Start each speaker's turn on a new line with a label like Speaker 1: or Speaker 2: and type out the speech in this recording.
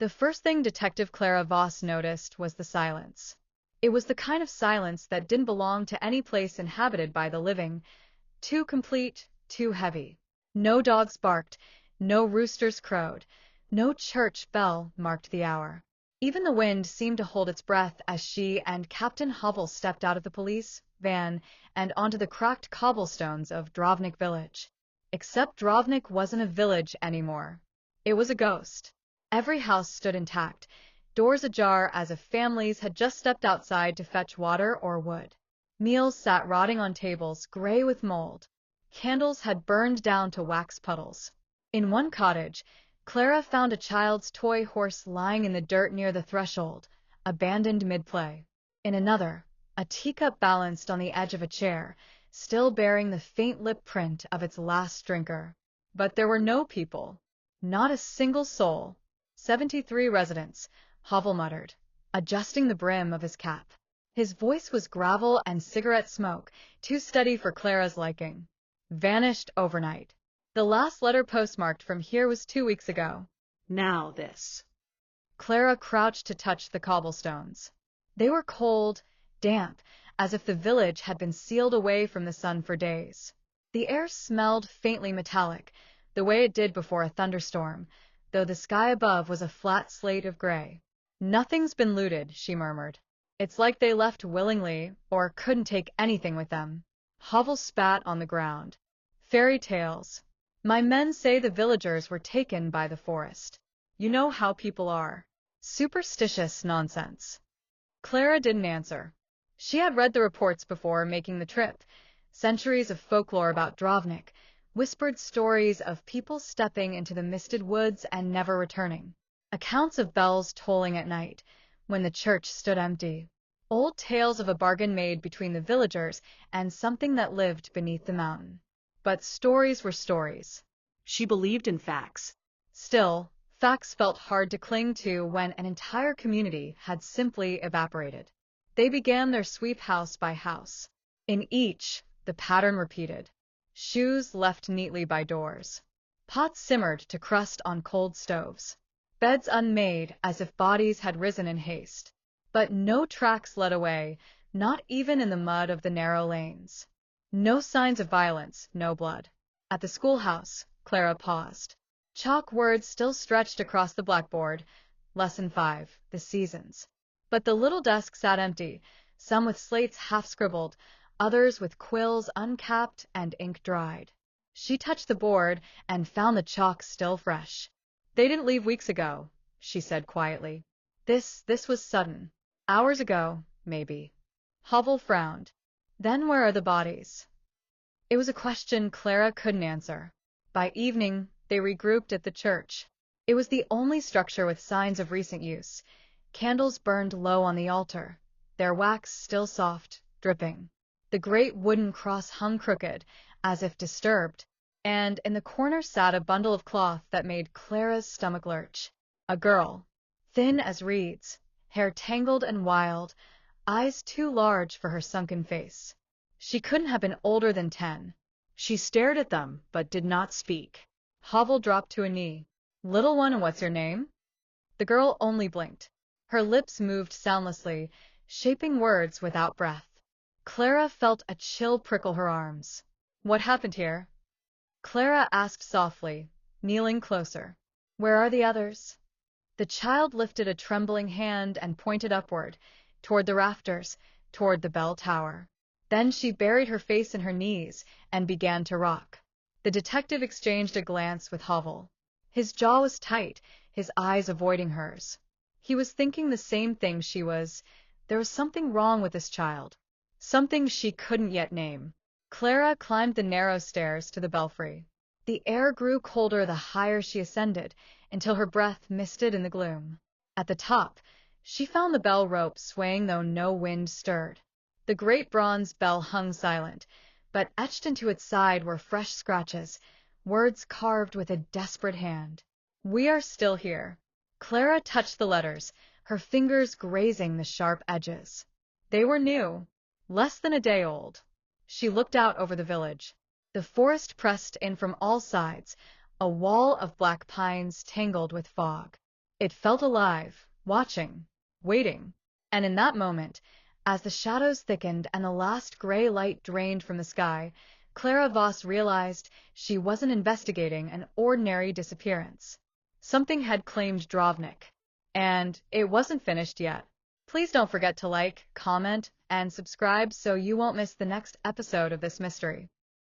Speaker 1: The first thing Detective Clara Voss noticed was the silence. It was the kind of silence that didn't belong to any place inhabited by the living. Too complete, too heavy. No dogs barked, no roosters crowed, no church bell marked the hour. Even the wind seemed to hold its breath as she and Captain Hovell stepped out of the police van and onto the cracked cobblestones of Drovnik village. Except Drovnik wasn't a village anymore. It was a ghost. Every house stood intact, doors ajar as if families had just stepped outside to fetch water or wood. Meals sat rotting on tables, gray with mold. Candles had burned down to wax puddles. In one cottage, Clara found a child's toy horse lying in the dirt near the threshold, abandoned mid-play. In another, a teacup balanced on the edge of a chair, still bearing the faint lip print of its last drinker. But there were no people. Not a single soul. 73 residents, Hovell muttered, adjusting the brim of his cap. His voice was gravel and cigarette smoke, too steady for Clara's liking. Vanished overnight. The last letter postmarked from here was 2 weeks ago.
Speaker 2: Now this.
Speaker 1: Clara crouched to touch the cobblestones. They were cold, damp, as if the village had been sealed away from the sun for days. The air smelled faintly metallic, the way it did before a thunderstorm, though the sky above was a flat slate of gray. Nothing's been looted, she murmured. It's like they left willingly or couldn't take anything with them. Hovell spat on the ground. Fairy tales. My men say the villagers were taken by the forest. You know how people are. Superstitious nonsense. Clara didn't answer. She had read the reports before making the trip. Centuries of folklore about Drovnik, whispered stories of people stepping into the misted woods and never returning. Accounts of bells tolling at night, when the church stood empty. Old tales of a bargain made between the villagers and something that lived beneath the mountain. But stories were stories.
Speaker 2: She believed in facts.
Speaker 1: Still, facts felt hard to cling to when an entire community had simply evaporated. They began their sweep house by house. In each, the pattern repeated. Shoes left neatly by doors. Pots simmered to crust on cold stoves. Beds unmade as if bodies had risen in haste. But no tracks led away, not even in the mud of the narrow lanes. No signs of violence, no blood. At the schoolhouse, Clara paused. Chalk words still stretched across the blackboard. Lesson 5, the seasons. But the little desk sat empty, some with slates half-scribbled, others with quills uncapped and ink dried. She touched the board and found the chalk still fresh. They didn't leave weeks ago, she said quietly. This was sudden. Hours ago, maybe. Hovell frowned. Then where are the bodies? It was a question Clara couldn't answer. By evening, they regrouped at the church. It was the only structure with signs of recent use. Candles burned low on the altar, their wax still soft, dripping. The great wooden cross hung crooked, as if disturbed, and in the corner sat a bundle of cloth that made Clara's stomach lurch. A girl, thin as reeds, hair tangled and wild, eyes too large for her sunken face. She couldn't have been older than 10. She stared at them, but did not speak. Hovell dropped to a knee. Little one, what's your name? The girl only blinked. Her lips moved soundlessly, shaping words without breath. Clara felt a chill prickle her arms. What happened here? Clara asked softly, kneeling closer. Where are the others? The child lifted a trembling hand and pointed upward, toward the rafters, toward the bell tower. Then she buried her face in her knees and began to rock. The detective exchanged a glance with Hovell. His jaw was tight, his eyes avoiding hers. He was thinking the same thing she was. There was something wrong with this child. Something she couldn't yet name. Clara climbed the narrow stairs to the belfry. The air grew colder the higher she ascended, until her breath misted in the gloom. At the top, she found the bell rope swaying though no wind stirred. The great bronze bell hung silent, but etched into its side were fresh scratches, words carved with a desperate hand. We are still here. Clara touched the letters, her fingers grazing the sharp edges. They were new, less than a day old. She looked out over the village. The forest pressed in from all sides, a wall of black pines tangled with fog. It felt alive, watching, waiting. And in that moment, as the shadows thickened and the last gray light drained from the sky, Clara Voss realized she wasn't investigating an ordinary disappearance. Something had claimed Drovnik, and it wasn't finished yet. Please don't forget to like, comment, and subscribe so you won't miss the next episode of this mystery.